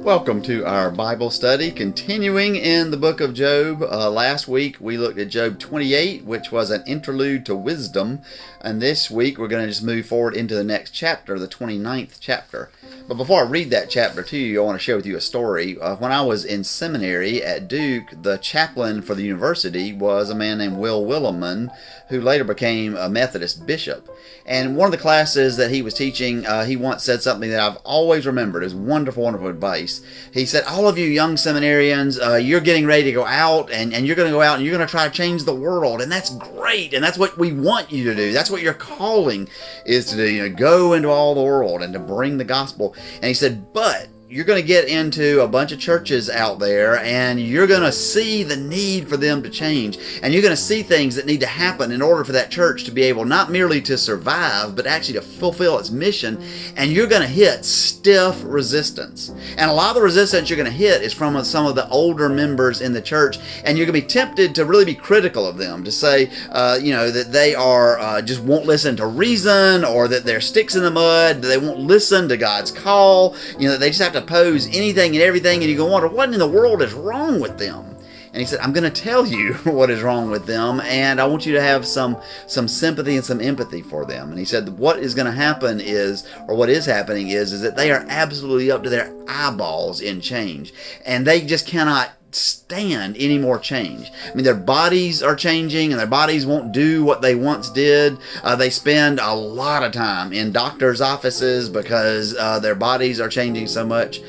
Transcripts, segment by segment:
Welcome to our Bible study, continuing in the book of Job. Last week we looked at Job 28, which was an interlude to wisdom, and this week we're going to just move forward into the next chapter, the 29th chapter. But before I read that chapter to you, I want to share with you a story. When I was in seminary at Duke, the chaplain for the university was a man named Will Willimon, who later became a Methodist bishop. And one of the classes that he was teaching, he once said something that I've always remembered as wonderful, wonderful advice. He said, all of you young seminarians, you're getting ready to go out, and you're going to go out and you're going to try to change the world. And that's great. And that's what we want you to do. That's what your calling is to do, go into all the world and to bring the gospel. And he said, but you're going to get into a bunch of churches out there and you're going to see the need for them to change. And you're going to see things that need to happen in order for that church to be able not merely to survive, but actually to fulfill its mission. And you're going to hit stiff resistance. And a lot of the resistance you're going to hit is from some of the older members in the church. And you're going to be tempted to really be critical of them, to say, that they are just won't listen to reason, or that they're sticks in the mud, that they won't listen to God's call, that they just have to oppose anything and everything, and you go wonder what in the world is wrong with them. And he said, I'm going to tell you what is wrong with them, and I want you to have some sympathy and some empathy for them. And he said, what is going to happen is, or what is happening is that they are absolutely up to their eyeballs in change, and they just cannot stand any more change. I mean, their bodies are changing and their bodies won't do what they once did. They spend a lot of time in doctors' offices because their bodies are changing so much.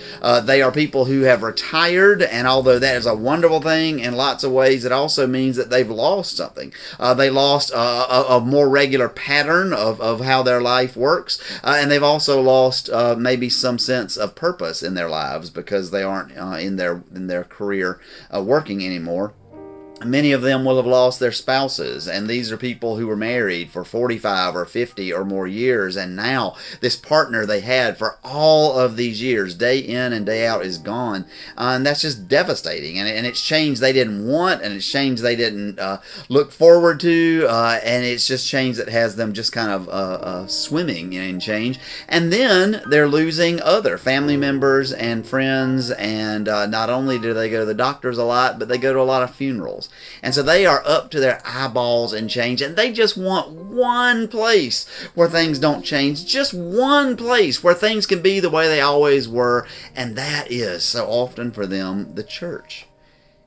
They are people who have retired, and although that is a wonderful thing in lots of ways, it also means that they've lost something. They lost a more regular pattern of how their life works, and they've also lost maybe some sense of purpose in their lives because they aren't in their career working anymore. Many of them will have lost their spouses, and these are people who were married for 45 or 50 or more years, and now this partner they had for all of these years, day in and day out, is gone, and that's just devastating. And it's change they didn't want, and it's change they didn't look forward to, and it's just change that has them just kind of swimming in change. And then they're losing other family members and friends, and not only do they go to the doctors a lot, but they go to a lot of funerals. And so they are up to their eyeballs in change, and they just want one place where things don't change, just one place where things can be the way they always were, and that is so often for them the church.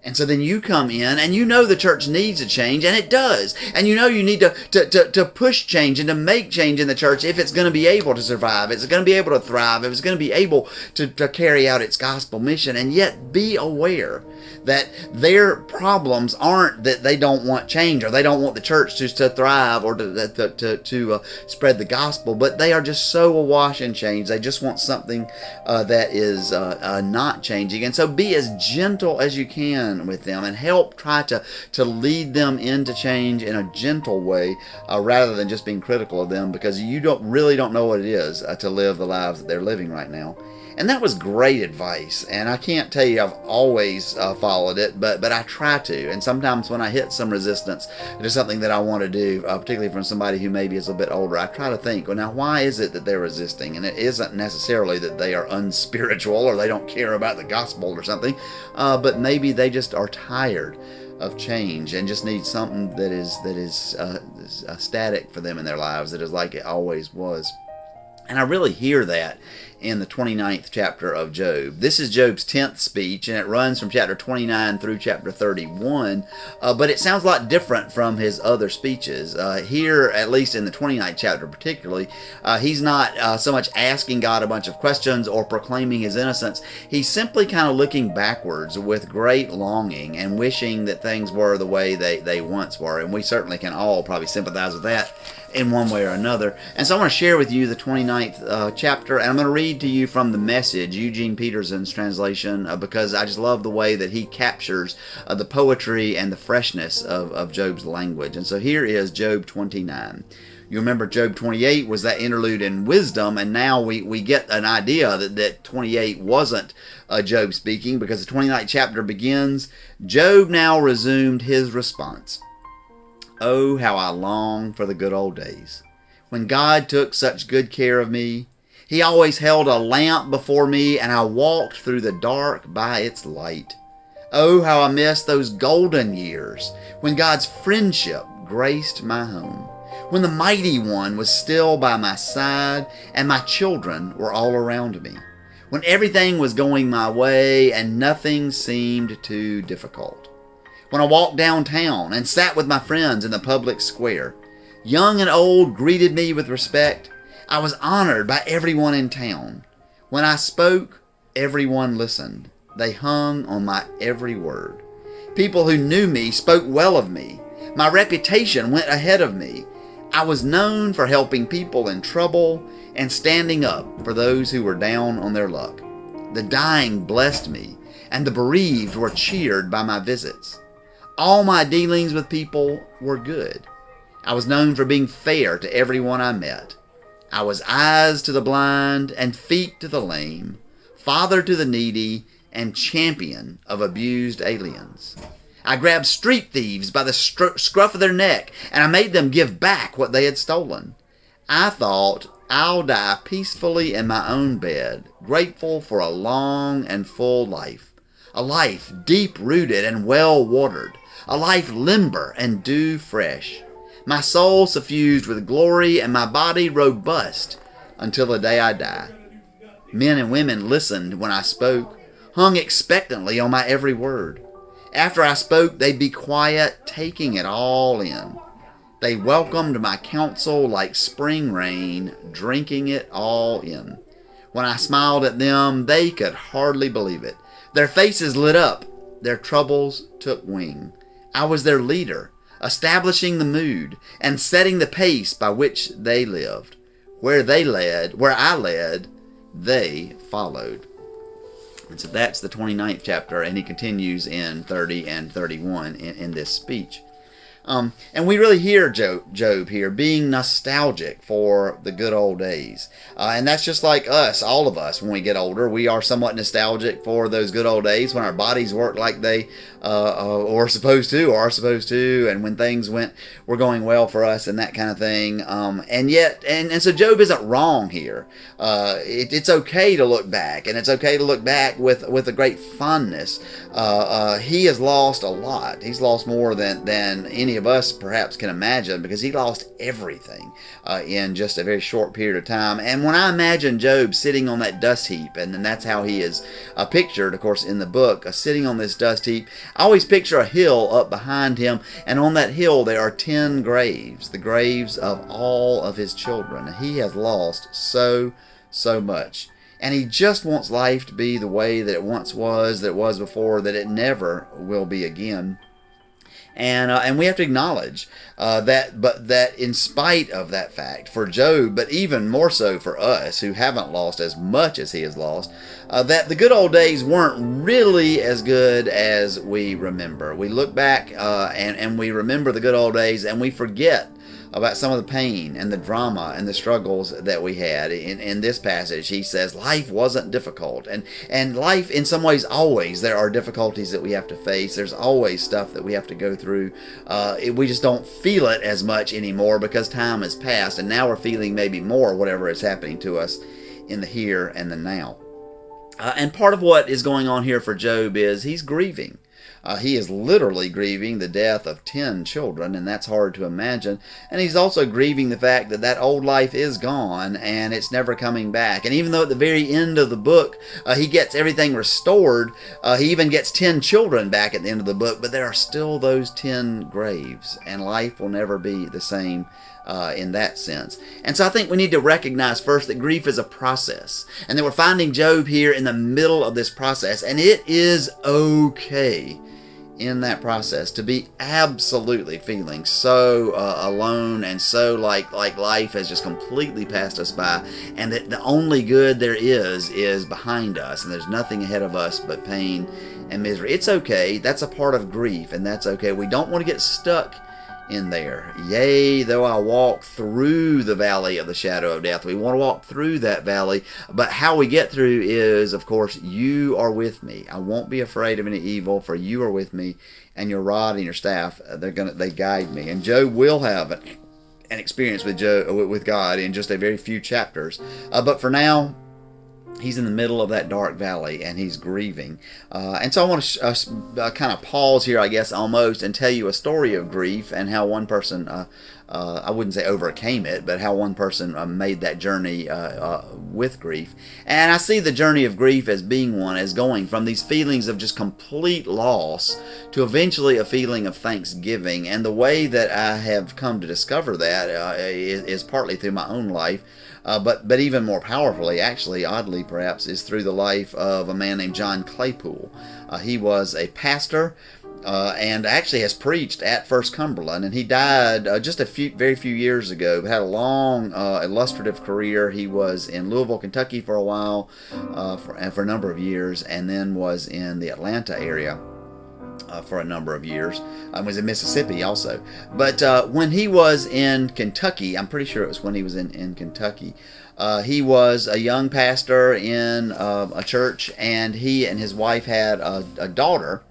And so then you come in and the church needs a change, and it does. And you need to push change and to make change in the church if it's going to be able to survive, if it's going to be able to thrive, if it's going to be able to carry out its gospel mission. And yet be aware that their problems aren't that they don't want change or they don't want the church to thrive or to spread the gospel, but they are just so awash in change. They just want something that is not changing. And so be as gentle as you can with them and help try to lead them into change in a gentle way rather than just being critical of them, because you don't know what it is to live the lives that they're living right now. And that was great advice, and I can't tell you I've always followed it, but I try to. And sometimes when I hit some resistance to something that I want to do, particularly from somebody who maybe is a bit older, I try to think, well, now why is it that they're resisting? And it isn't necessarily that they are unspiritual or they don't care about the gospel or something, but maybe they just are tired of change and just need something that is static for them in their lives, that is like it always was. And I really hear that in the 29th chapter of Job. This is Job's 10th speech, and it runs from chapter 29 through chapter 31, but it sounds a lot different from his other speeches. Here, at least in the 29th chapter particularly, he's not so much asking God a bunch of questions or proclaiming his innocence. He's simply kind of looking backwards with great longing and wishing that things were the way they once were, and we certainly can all probably sympathize with that in one way or another. And so I want to share with you the 29th chapter, and I'm going to read to you from the Message, Eugene Peterson's translation, because I just love the way that he captures the poetry and the freshness of Job's language. And so here is Job 29. You remember Job 28 was that interlude in wisdom, and now we get an idea that 28 wasn't Job speaking, because the 29th chapter begins, Job now resumed his response. Oh, how I long for the good old days, when God took such good care of me. He always held a lamp before me, and I walked through the dark by its light. Oh, how I miss those golden years when God's friendship graced my home, when the Mighty One was still by my side and my children were all around me, when everything was going my way and nothing seemed too difficult. When I walked downtown and sat with my friends in the public square, young and old greeted me with respect. I was honored by everyone in town. When I spoke, everyone listened. They hung on my every word. People who knew me spoke well of me. My reputation went ahead of me. I was known for helping people in trouble and standing up for those who were down on their luck. The dying blessed me, and the bereaved were cheered by my visits. All my dealings with people were good. I was known for being fair to everyone I met. I was eyes to the blind and feet to the lame, father to the needy, and champion of abused aliens. I grabbed street thieves by the scruff of their neck, and I made them give back what they had stolen. I thought, I'll die peacefully in my own bed, grateful for a long and full life, a life deep-rooted and well-watered, a life limber and dew-fresh, my soul suffused with glory and my body robust until the day I die. Men and women listened when I spoke, hung expectantly on my every word. After I spoke, they'd be quiet, taking it all in. They welcomed my counsel like spring rain, drinking it all in. When I smiled at them, they could hardly believe it. Their faces lit up. Their troubles took wing. I was their leader, establishing the mood and setting the pace by which they lived. Where I led, they followed. And so that's the 29th chapter, and he continues in 30 and 31 in this speech. And we really hear Job here being nostalgic for the good old days. And that's just like us, all of us, when we get older. We are somewhat nostalgic for those good old days when our bodies worked like they are supposed to, and when things were going well for us and that kind of thing. And so Job isn't wrong here. It's okay to look back, and it's okay to look back with a great fondness. He has lost a lot. He's lost more than any of us perhaps can imagine, because he lost everything in just a very short period of time. And when I imagine Job sitting on that dust heap, and that's how he is pictured, of course, in the book, sitting on this dust heap, I always picture a hill up behind him, and on that hill there are 10 graves, the graves of all of his children. He has lost so much. And he just wants life to be the way that it once was, that it was before, that it never will be again. And we have to acknowledge that in spite of that fact, for Job, but even more so for us who haven't lost as much as he has lost, that the good old days weren't really as good as we remember. We look back and we remember the good old days, and we forget about some of the pain and the drama and the struggles that we had. In this passage, he says life wasn't difficult. And life, in some ways, always, there are difficulties that we have to face. There's always stuff that we have to go through. We just don't feel it as much anymore because time has passed, and now we're feeling maybe more whatever is happening to us in the here and the now. And part of what is going on here for Job is he's grieving. He is literally grieving the death of 10 children, and that's hard to imagine. And he's also grieving the fact that old life is gone and it's never coming back. And even though at the very end of the book he gets everything restored, he even gets 10 children back at the end of the book, but there are still those 10 graves, and life will never be the same in that sense. And so I think we need to recognize first that grief is a process, and that we're finding Job here in the middle of this process, and it is okay in that process to be absolutely feeling so alone and so like life has just completely passed us by, and that the only good there is behind us, and there's nothing ahead of us but pain and misery. It's okay. That's a part of grief, and that's okay. We don't want to get stuck in there. Yea, though I walk through the valley of the shadow of death. We want to walk through that valley, but how we get through is, of course, you are with me. I won't be afraid of any evil, for you are with me, and your rod and your staff, they guide me. And Job will have an experience with God in just a very few chapters. But for now, he's in the middle of that dark valley and he's grieving. And so I want to kind of pause here, I guess, almost, and tell you a story of grief and how one person, I wouldn't say overcame it, but how one person made that journey with grief. And I see the journey of grief as being one, as going from these feelings of just complete loss to eventually a feeling of thanksgiving. And the way that I have come to discover that is partly through my own life. But even more powerfully, actually, oddly perhaps, is through the life of a man named John Claypool. He was a pastor and actually has preached at First Cumberland, and he died just very few years ago, but had a long, illustrative career. He was in Louisville, Kentucky for a while, for a number of years, and then was in the Atlanta area for a number of years. Was in Mississippi also. But when he was in Kentucky, I'm pretty sure it was when he was in Kentucky, he was a young pastor in a church, and he and his wife had a daughter,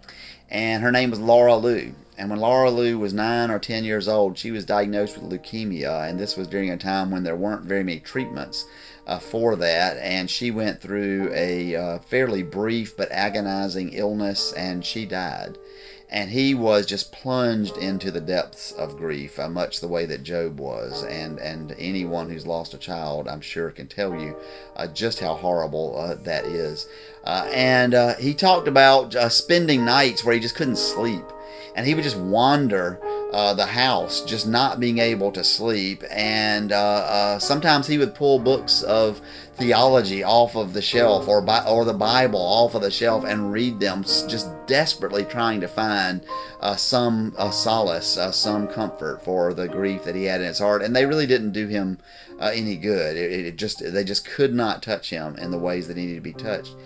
and her name was Laura Lou. And when Laura Lou was 9 or 10 years old, she was diagnosed with leukemia, and this was during a time when there weren't very many treatments for that, and she went through a fairly brief but agonizing illness, and she died. And he was just plunged into the depths of grief, much the way that Job was. And anyone who's lost a child, I'm sure, can tell you just how horrible that is. And he talked about spending nights where he just couldn't sleep. And he would just wander the house, just not being able to sleep. And sometimes he would pull books of theology off of the shelf, or the Bible off of the shelf, and read them, just desperately trying to find some solace, some comfort for the grief that he had in his heart. And they really didn't do him any good. They just could not touch him in the ways that he needed to be touched.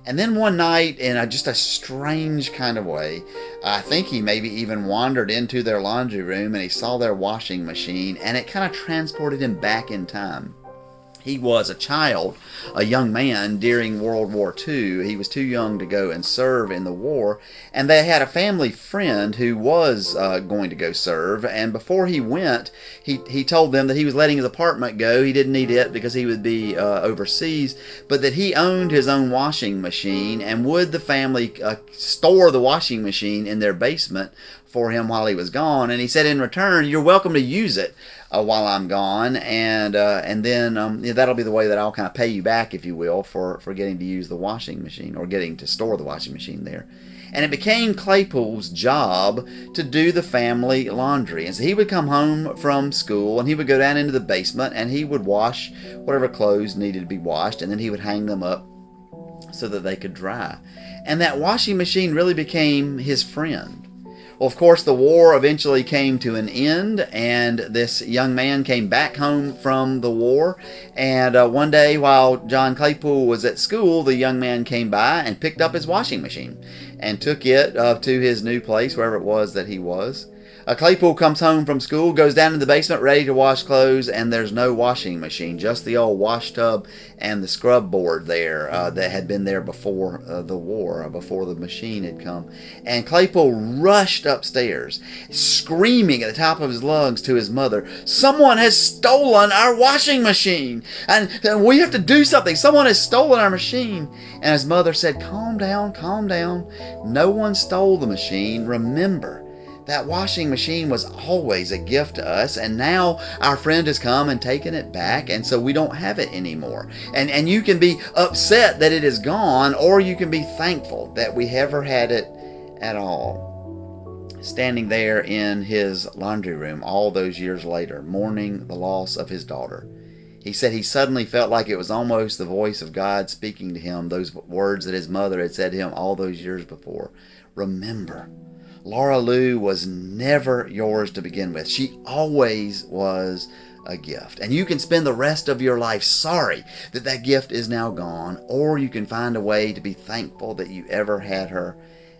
And then one night, in just a strange kind of way, I think he maybe even wandered into their laundry room, and he saw their washing machine, and it kind of transported him back in time. He was a child, a young man during World War II. He was too young to go and serve in the war, and they had a family friend who was going to go serve, and before he went, he told them that he was letting his apartment go. He didn't need it because he would be overseas, but that he owned his own washing machine, and would the family store the washing machine in their basement for him while he was gone. And he said, in return, you're welcome to use it while I'm gone, and then that'll be the way that I'll kind of pay you back, if you will, for getting to use the washing machine, or getting to store the washing machine there. And it became Claypool's job to do the family laundry. And so he would come home from school, and he would go down into the basement, and he would wash whatever clothes needed to be washed, and then he would hang them up so that they could dry. And that washing machine really became his friend. Well, of course, the war eventually came to an end, and this young man came back home from the war. And one day, while John Claypool was at school, the young man came by and picked up his washing machine and took it to his new place, wherever it was that he was. Claypool comes home from school, goes down in the basement ready to wash clothes, and there's no washing machine, just the old wash tub and the scrub board there that had been there before the war, before the machine had come. And Claypool rushed upstairs, screaming at the top of his lungs to his mother, "Someone has stolen our washing machine, and we have to do something. Someone has stolen our machine." And his mother said, calm down, calm down. No one stole the machine. Remember, that washing machine was always a gift to us, and now our friend has come and taken it back, and so we don't have it anymore. And you can be upset that it is gone, or you can be thankful that we ever had it at all. Standing there in his laundry room all those years later, mourning the loss of his daughter, he said he suddenly felt like it was almost the voice of God speaking to him, those words that his mother had said to him all those years before. Remember, Laura Lou was never yours to begin with. She always was a gift. And you can spend the rest of your life sorry that that gift is now gone, or you can find a way to be thankful that you ever had her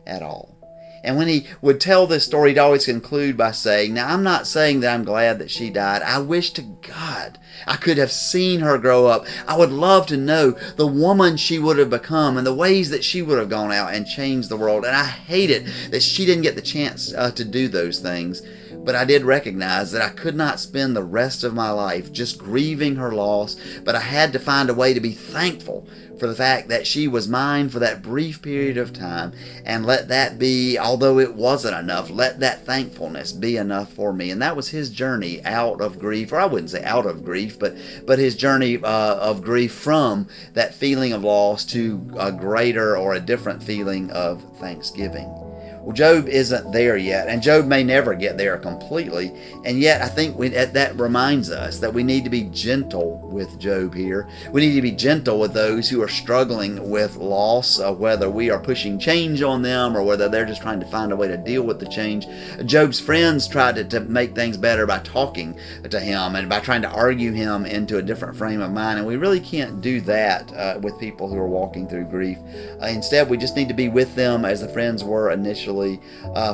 at all. And when he would tell this story, he'd always conclude by saying, now, I'm not saying that I'm glad that she died. I wish to God I could have seen her grow up. I would love to know the woman she would have become and the ways that she would have gone out and changed the world. And I hate it that she didn't get the chance to do those things. but I did recognize that I could not spend the rest of my life just grieving her loss, but I had to find a way to be thankful for the fact that she was mine for that brief period of time, and let that be, although it wasn't enough, let that thankfulness be enough for me. And that was his journey out of grief, or I wouldn't say out of grief, but his journey of grief from that feeling of loss to a greater or a different feeling of thanksgiving. Well, Job isn't there yet, and Job may never get there completely, and yet I think that reminds us that we need to be gentle with Job here. We need to be gentle with those who are struggling with loss, whether we are pushing change on them or whether they're just trying to find a way to deal with the change. Job's friends tried to make things better by talking to him and by trying to argue him into a different frame of mind, and we really can't do that with people who are walking through grief. Instead, we just need to be with them as the friends were initially.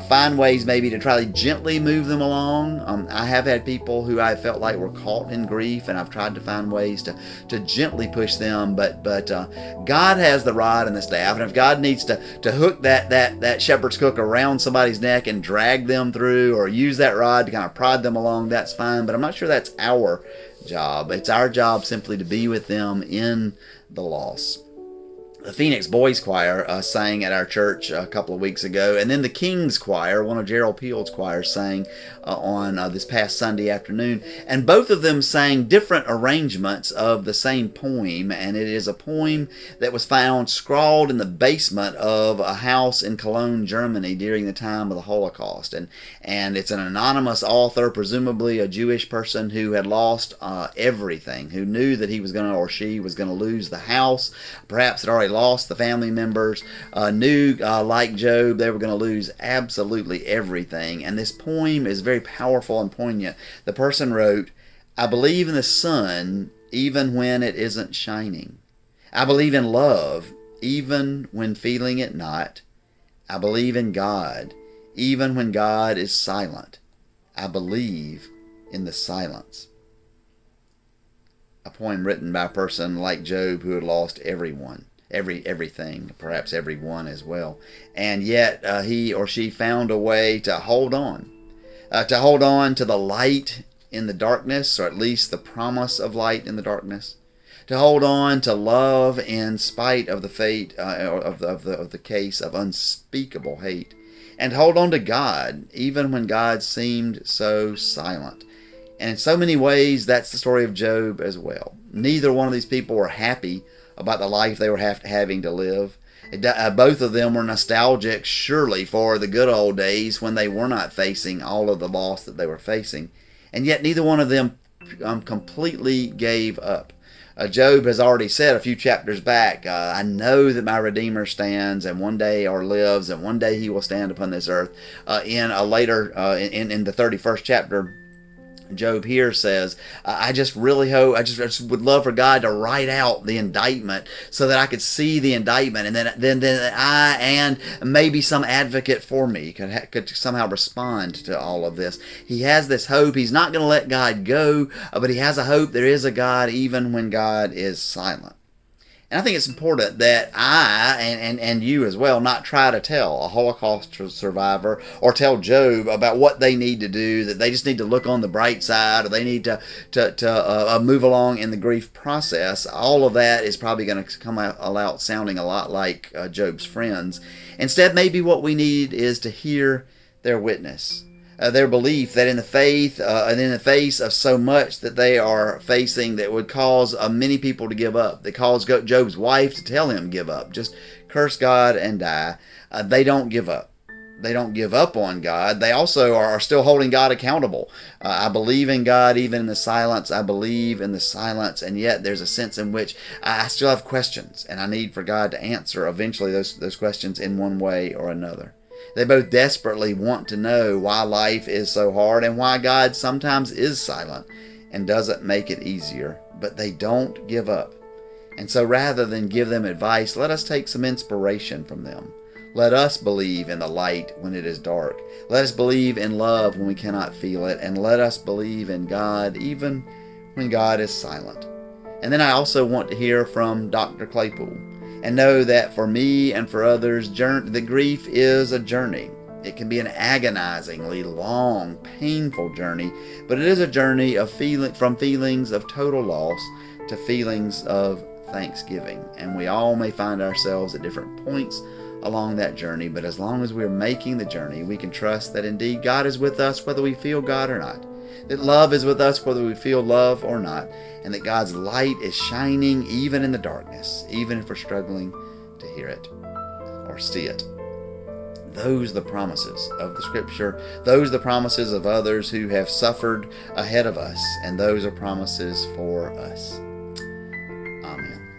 Find ways maybe to try to gently move them along. I have had people who I felt like were caught in grief, and I've tried to find ways to gently push them, but God has the rod and the staff, and if God needs to hook that shepherd's crook around somebody's neck and drag them through, or use that rod to kind of prod them along, that's fine, but I'm not sure that's our job. It's our job simply to be with them in the loss. The Phoenix Boys Choir sang at our church a couple of weeks ago, and then the King's Choir, one of Gerald Peel's choirs, sang on this past Sunday afternoon, and both of them sang different arrangements of the same poem, and it is a poem that was found scrawled in the basement of a house in Cologne, Germany during the time of the Holocaust, and it's an anonymous author, presumably a Jewish person who had lost everything, who knew that he was going to, or she was going to, lose the house, perhaps had already lost the family members, knew, like Job, they were going to lose absolutely everything. And this poem is very powerful and poignant. The person wrote, "I believe in the sun even when it isn't shining. I believe in love even when feeling it not. I believe in God even when God is silent. I believe in the silence." A poem written by a person like Job who had lost everyone. Everything, perhaps everyone as well, and yet he or she found a way to hold on to the light in the darkness, or at least the promise of light in the darkness, to hold on to love in spite of the fate of the case of unspeakable hate, and hold on to God even when God seemed so silent. And in so many ways, that's the story of Job as well. Neither one of these people were happy about the life they were having to live. Both of them were nostalgic, surely, for the good old days when they were not facing all of the loss that they were facing. And yet neither one of them completely gave up. Job has already said a few chapters back, I know that my Redeemer stands and one day or lives, and one day he will stand upon this earth. In the 31st chapter, Job here says, I just really hope, I just would love for God to write out the indictment so that I could see the indictment, and then I and maybe some advocate for me could somehow respond to all of this. He has this hope. He's not going to let God go, but he has a hope there is a God even when God is silent. And I think it's important that I, and you as well, not try to tell a Holocaust survivor or tell Job about what they need to do, that they just need to look on the bright side, or they need to move along in the grief process. All of that is probably going to come out sounding a lot like Job's friends. Instead, maybe what we need is to hear their witness. Their belief that in the faith and in the face of so much that they are facing that would cause many people to give up, that caused Job's wife to tell him give up, just curse God and die, they don't give up. They don't give up on God. They also are still holding God accountable. I believe in God even in the silence. I believe in the silence, and yet there's a sense in which I still have questions, and I need for God to answer eventually those questions in one way or another. They both desperately want to know why life is so hard and why God sometimes is silent and doesn't make it easier, but they don't give up. And so rather than give them advice, let us take some inspiration from them. Let us believe in the light when it is dark. Let us believe in love when we cannot feel it, and let us believe in God even when God is silent. And then I also want to hear from Dr. Claypool, and know that for me and for others, the grief is a journey. It can be an agonizingly long, painful journey, but it is a journey of from feelings of total loss to feelings of thanksgiving. And we all may find ourselves at different points along that journey, but as long as we're making the journey, we can trust that indeed God is with us whether we feel God or not, that love is with us whether we feel love or not, and that God's light is shining even in the darkness, even if we're struggling to hear it or see it. Those are the promises of the Scripture. Those are the promises of others who have suffered ahead of us, and those are promises for us. Amen.